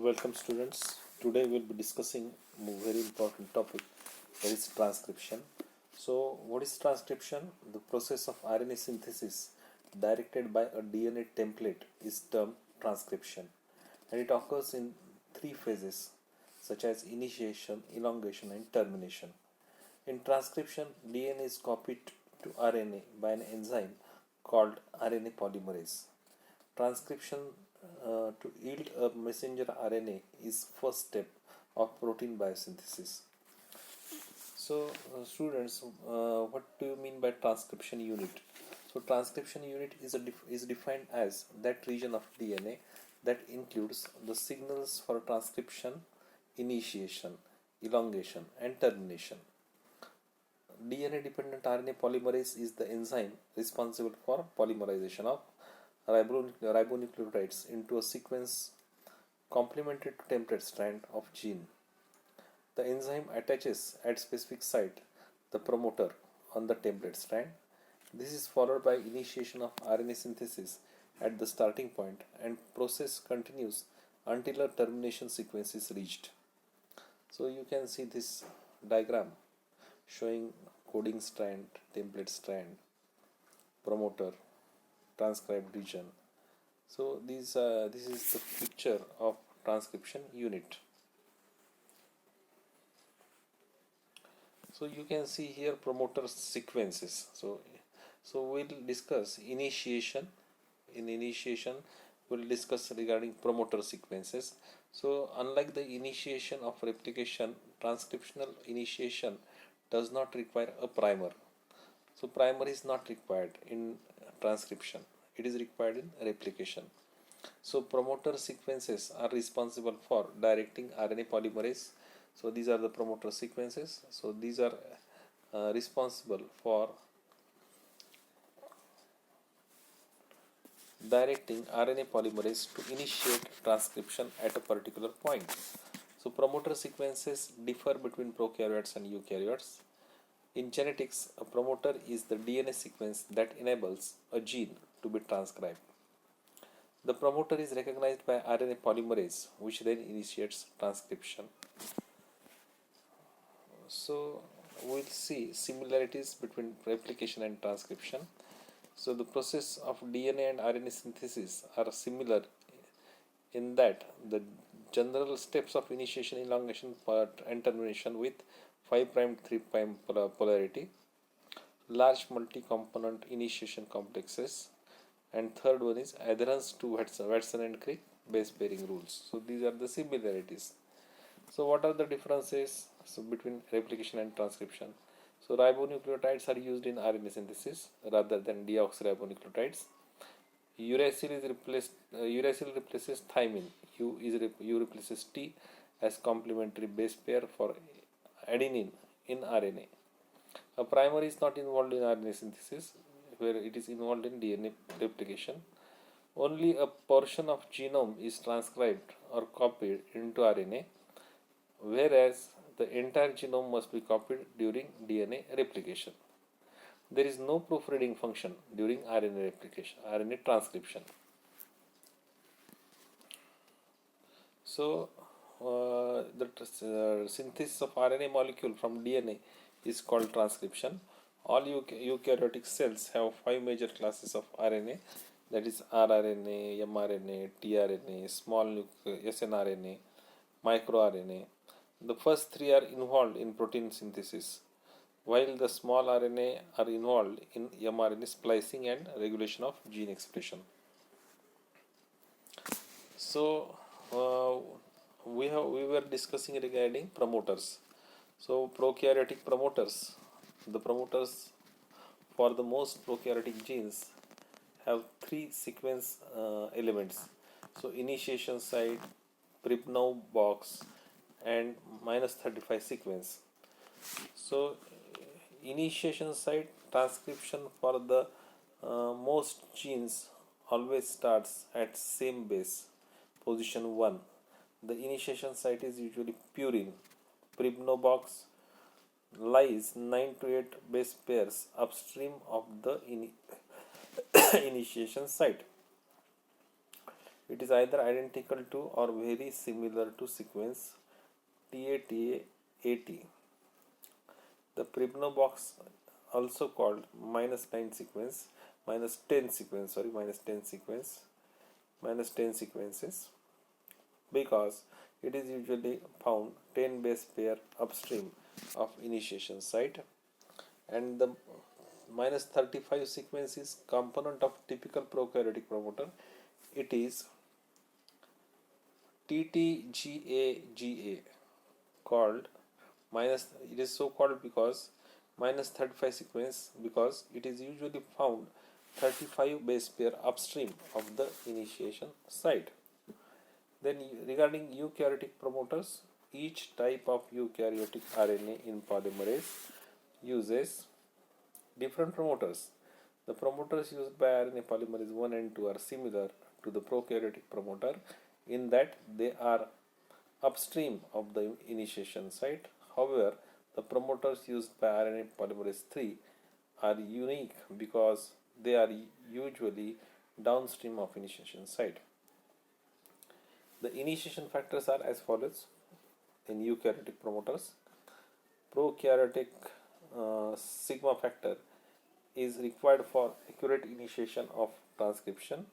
Welcome students. Today we'll be discussing a very important topic, that is transcription. So what is transcription? The process of RNA synthesis directed by a DNA template is termed transcription, and it occurs in three phases such as initiation, elongation and termination. In transcription, DNA is copied to RNA by an enzyme called RNA polymerase. Transcription to yield a messenger RNA is first step of protein biosynthesis. So, students, what do you mean by transcription unit? So, transcription unit is defined as that region of DNA that includes the signals for transcription, initiation, elongation, and termination. DNA-dependent RNA polymerase is the enzyme responsible for polymerization of ribonucleotides into a sequence complementary to template strand of gene. The enzyme attaches at specific site the promoter on the template strand. This is followed by initiation of RNA synthesis at the starting point, and process continues until a termination sequence is reached. So you can see this diagram showing coding strand, template strand, promoter, transcribed region. So this is the picture of transcription unit. So you can see here promoter sequences. So we'll discuss initiation. In initiation, we'll discuss regarding promoter sequences. So unlike the initiation of replication, transcriptional initiation does not require a primer. So primer is not required in transcription. It is required in replication. So promoter sequences are responsible for directing RNA polymerase. So these are the promoter sequences. So these are responsible for directing RNA polymerase to initiate transcription at a particular point. So promoter sequences differ between prokaryotes and eukaryotes. In genetics, a promoter is the DNA sequence that enables a gene to be transcribed. The promoter is recognized by RNA polymerase, which then initiates transcription. So we'll see similarities between replication and transcription. So the process of DNA and RNA synthesis are similar in that the general steps of initiation, elongation, and termination with 5' 3' polarity, large multi-component initiation complexes, and third one is adherence to Watson and Crick base pairing rules. So these are the similarities. So what are the differences between replication and transcription? So ribonucleotides are used in RNA synthesis rather than deoxyribonucleotides. Uracil replaces thymine. U replaces T as complementary base pair for adenine in RNA. A primer is not involved in RNA synthesis, where it is involved in DNA replication. Only a portion of genome is transcribed or copied into RNA, whereas the entire genome must be copied during DNA replication. There is no proofreading function during RNA transcription. So the synthesis of RNA molecule from DNA is called transcription. All eukaryotic cells have 5 major classes of RNA, that is rRNA, mRNA, tRNA, small snRNA, microRNA. The first three are involved in protein synthesis, while the small RNA are involved in mRNA splicing and regulation of gene expression. So we were discussing regarding promoters. So prokaryotic promoters, the promoters for the most prokaryotic genes have three sequence elements. So initiation site, Pribnow box, and -35 sequence. So initiation site transcription for the most genes always starts at same base, position 1. The initiation site is usually purine. Pribnow box lies 9 to 8 base pairs upstream of the initiation site. It is either identical to or very similar to sequence TATAAT. The Pribno box, also called -9 sequence, -10 sequence, -10 sequences, because it is usually found 10 base pair upstream of initiation site, and the -35 sequence is component of typical prokaryotic promoter. It is TTGAGA, called minus. It is so called because -35 sequence, because it is usually found 35 base pair upstream of the initiation site. Then regarding eukaryotic promoters, each type of eukaryotic RNA in polymerase uses different promoters. The promoters used by RNA polymerase 1 and 2 are similar to the prokaryotic promoter in that they are upstream of the initiation site. However, the promoters used by RNA polymerase 3 are unique because they are usually downstream of initiation site. The initiation factors are as follows in eukaryotic promoters. Prokaryotic sigma factor is required for accurate initiation of transcription.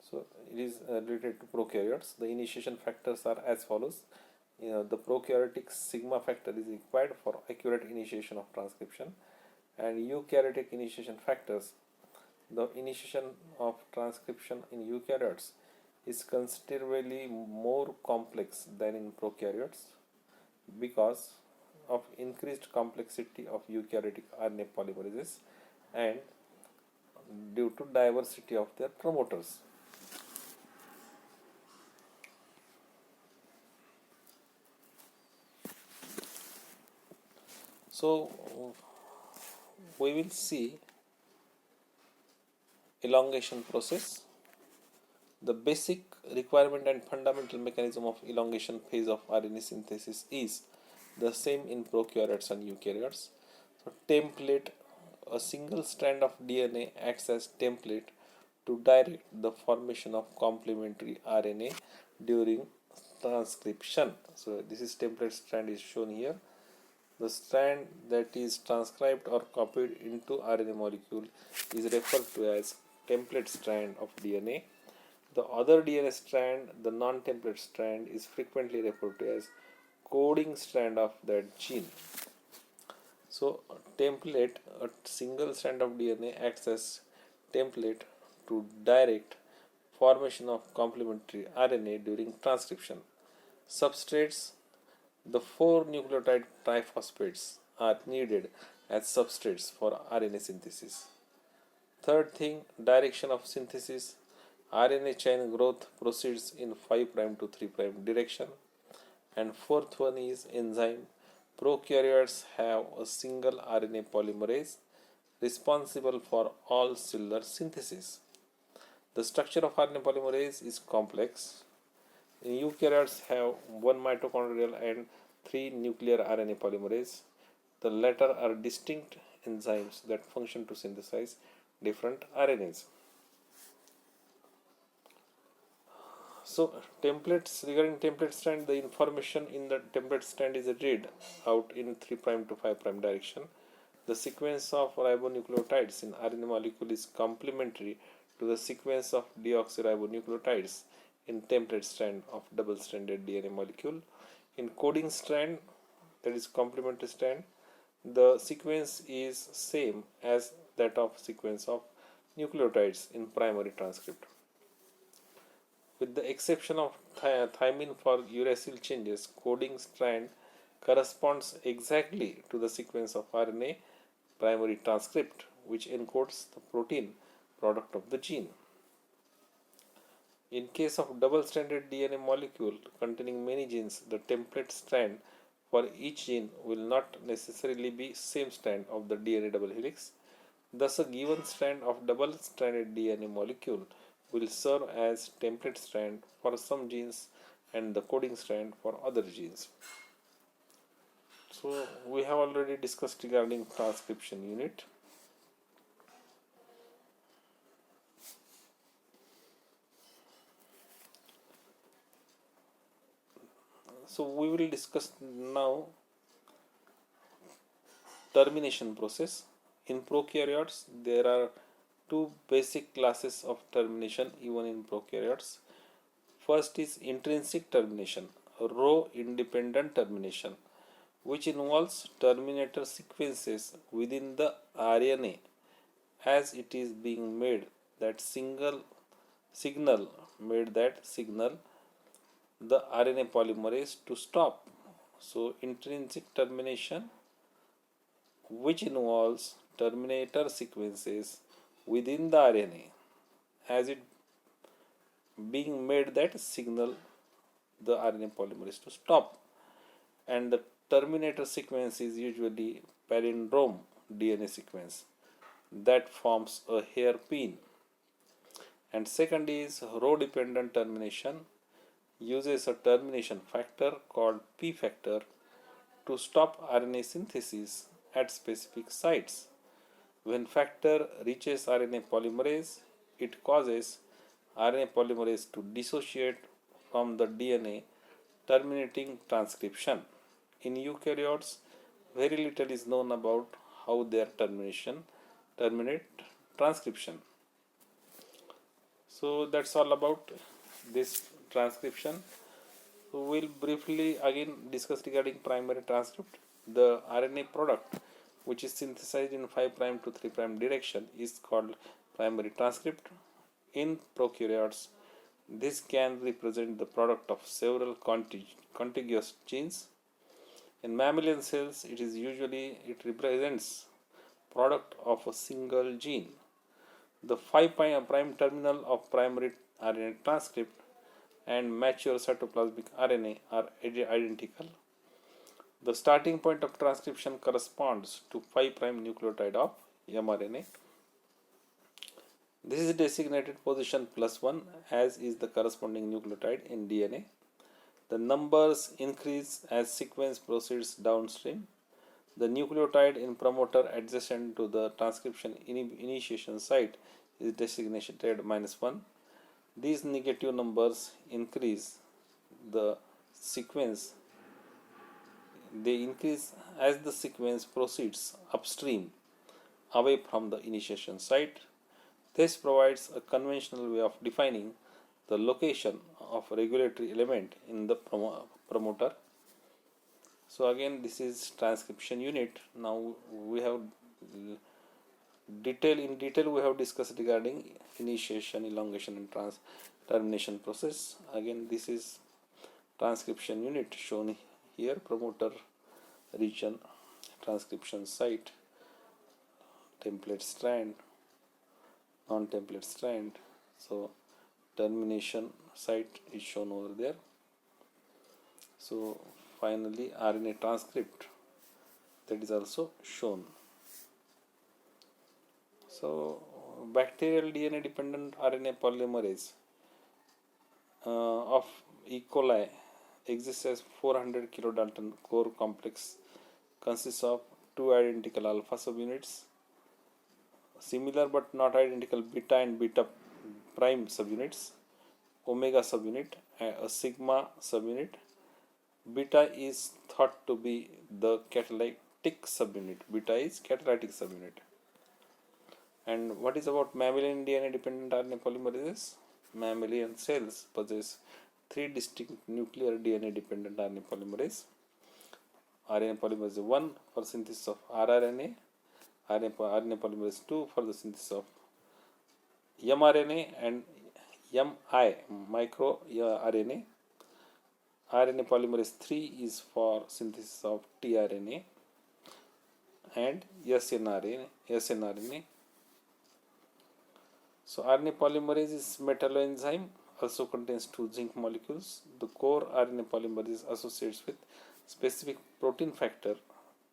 So it is related to prokaryotes. The initiation factors are as follows. The prokaryotic sigma factor is required for accurate initiation of transcription, and eukaryotic initiation factors, the initiation of transcription in eukaryotes is considerably more complex than in prokaryotes because of increased complexity of eukaryotic RNA polymerases and due to diversity of their promoters. So we will see elongation process. The basic requirement and fundamental mechanism of elongation phase of RNA synthesis is the same in prokaryotes and eukaryotes. So template, a single strand of DNA acts as template to direct the formation of complementary RNA during transcription. So this is template strand is shown here. The strand that is transcribed or copied into RNA molecule is referred to as template strand of DNA. The other DNA strand, the non-template strand, is frequently referred to as coding strand of that gene. So template, a single strand of DNA acts as template to direct formation of complementary RNA during transcription. Substrates, the 4 nucleotide triphosphates are needed as substrates for RNA synthesis. Third thing, direction of synthesis. RNA chain growth proceeds in 5' to 3' direction. And fourth one is enzyme. Prokaryotes have a single RNA polymerase responsible for all cellular synthesis. The structure of RNA polymerase is complex. Eukaryotes have 1 mitochondrial and 3 nuclear RNA polymerase. The latter are distinct enzymes that function to synthesize different RNAs. So templates, regarding template strand, the information in the template strand is read out in 3' to 5' direction. The sequence of ribonucleotides in RNA molecule is complementary to the sequence of deoxyribonucleotides in template strand of double-stranded DNA molecule. In coding strand, that is complementary strand, the sequence is same as that of sequence of nucleotides in primary transcript. With the exception of thymine for uracil changes, coding strand corresponds exactly to the sequence of RNA primary transcript, which encodes the protein product of the gene. In case of double-stranded DNA molecule containing many genes, the template strand for each gene will not necessarily be same strand of the DNA double helix. Thus, a given strand of double-stranded DNA molecule will serve as template strand for some genes and the coding strand for other genes. So we have already discussed regarding transcription unit. So we will discuss now termination process. In prokaryotes, there are two basic classes of termination even in prokaryotes. First is intrinsic termination, row independent termination, which involves terminator sequences within the RNA as it is being made that signal the RNA polymerase to stop. So intrinsic termination, which involves terminator sequences within the RNA as it being made that signal the RNA polymerase to stop, and the terminator sequence is usually palindrome DNA sequence that forms a hairpin. And second is row dependent termination, uses a termination factor called P factor to stop RNA synthesis at specific sites. When factor reaches RNA polymerase, it causes RNA polymerase to dissociate from the DNA, terminating transcription. In eukaryotes, very little is known about how their terminate transcription. So that's all about this transcription. So we'll briefly again discuss regarding primary transcript. The RNA product which is synthesized in 5' to 3' direction is called primary transcript. In prokaryotes, this can represent the product of several contiguous genes. In mammalian cells, it represents product of a single gene. The 5' terminal of primary RNA transcript and mature cytoplasmic RNA are identical. The starting point of transcription corresponds to 5' nucleotide of mRNA. This is designated position +1 as is the corresponding nucleotide in DNA. The numbers increase as sequence proceeds downstream. The nucleotide in promoter adjacent to the transcription initiation site is designated -1. These negative numbers increase as the sequence proceeds upstream away from the initiation site. This provides a conventional way of defining the location of a regulatory element in the promoter. So again, this is transcription unit. Now we have in detail we have discussed regarding initiation, elongation and termination process. Again, this is transcription unit shown here: promoter region, transcription site, template strand, non-template strand. So termination site is shown over there. So finally RNA transcript, that is also shown. So bacterial DNA dependent RNA polymerase of E. coli exists as 400 kilodalton core complex, consists of 2 identical alpha subunits, similar but not identical beta and beta prime subunits, omega subunit, a sigma subunit. Beta is thought to be the catalytic subunit. Beta is catalytic subunit. And what is about mammalian DNA dependent RNA polymerases? Mammalian cells possess 3 distinct nuclear DNA dependent RNA polymerase. RNA polymerase 1 for synthesis of rRNA, RNA polymerase 2 for the synthesis of mRNA and MI micro RNA. RNA polymerase 3 is for synthesis of tRNA and snRNA. So RNA polymerase is metalloenzyme, also contains 2 zinc molecules. The core RNA polymerase associates with specific protein factor,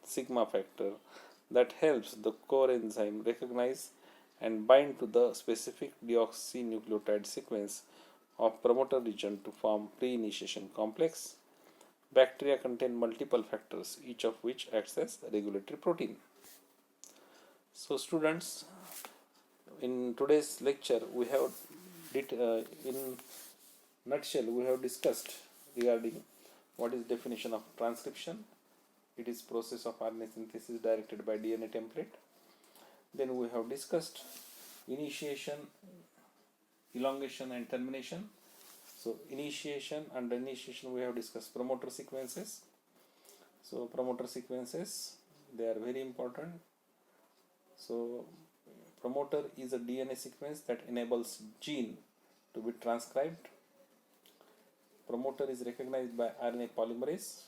sigma factor, that helps the core enzyme recognize and bind to the specific deoxynucleotide sequence of promoter region to form pre-initiation complex. Bacteria contain multiple factors, each of which acts as regulatory protein. So students, in today's lecture we have in nutshell we have discussed regarding What is definition of transcription? It is process of RNA synthesis directed by DNA template. Then we have discussed initiation, elongation and termination. So initiation, under initiation we have discussed promoter sequences. So promoter sequences, they are very important. So promoter is a DNA sequence that enables gene to be transcribed. Promoter is recognized by RNA polymerase,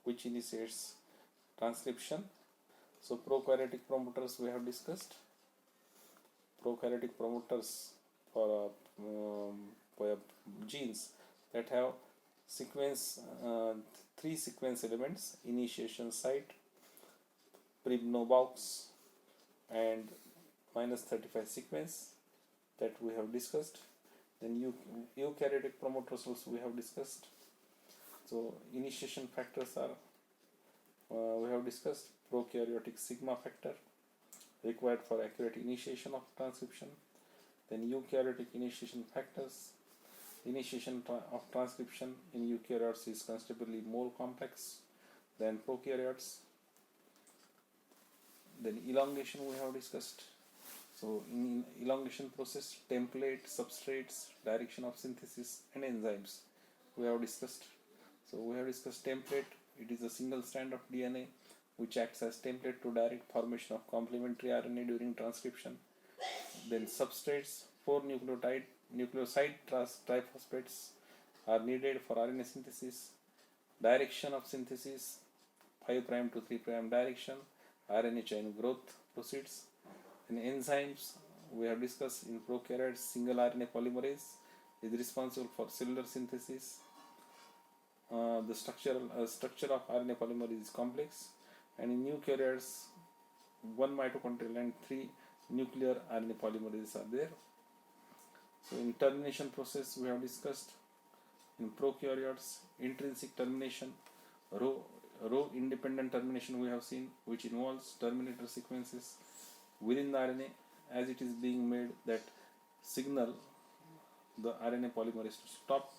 which initiates transcription. So prokaryotic promoters we have discussed. Prokaryotic promoters for genes that have sequence, three sequence elements: initiation site, primnobox, and -35 sequence that we have discussed. Then eukaryotic promoters also we have discussed. So initiation factors are we have discussed: prokaryotic sigma factor required for accurate initiation of transcription. Then eukaryotic initiation factors. Initiation of transcription in eukaryotes is considerably more complex than prokaryotes. Then elongation we have discussed. So in elongation process, template, substrates, direction of synthesis and enzymes we have discussed. So we have discussed template. It is a single strand of DNA which acts as template to direct formation of complementary RNA during transcription. Then substrates, 4 nucleoside triphosphates are needed for RNA synthesis. Direction of synthesis, 5' to 3' direction, RNA chain growth proceeds. In enzymes, we have discussed in prokaryotes, single RNA polymerase is responsible for cellular synthesis. The structure of RNA polymerase is complex, and in eukaryotes, 1 mitochondrial and 3 nuclear RNA polymerases are there. So in termination process we have discussed in prokaryotes, intrinsic termination, row independent termination we have seen, which involves terminator sequences within the RNA as it is being made that signal the RNA polymerase to stop.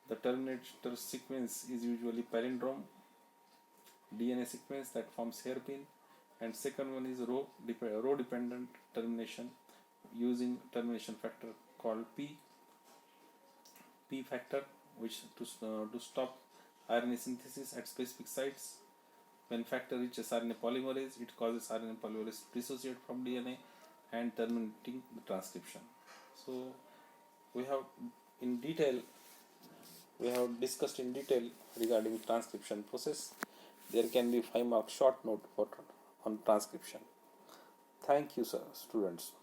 The terminator sequence is usually palindrome DNA sequence that forms hairpin, and second one is row dependent termination using termination factor called P factor, which to stop RNA synthesis at specific sites. When factor reaches RNA polymerase, it causes RNA polymerase to dissociate from DNA and terminating the transcription. So we have discussed in detail regarding transcription process. There can be 5 mark short note on transcription. Thank you, sir, students.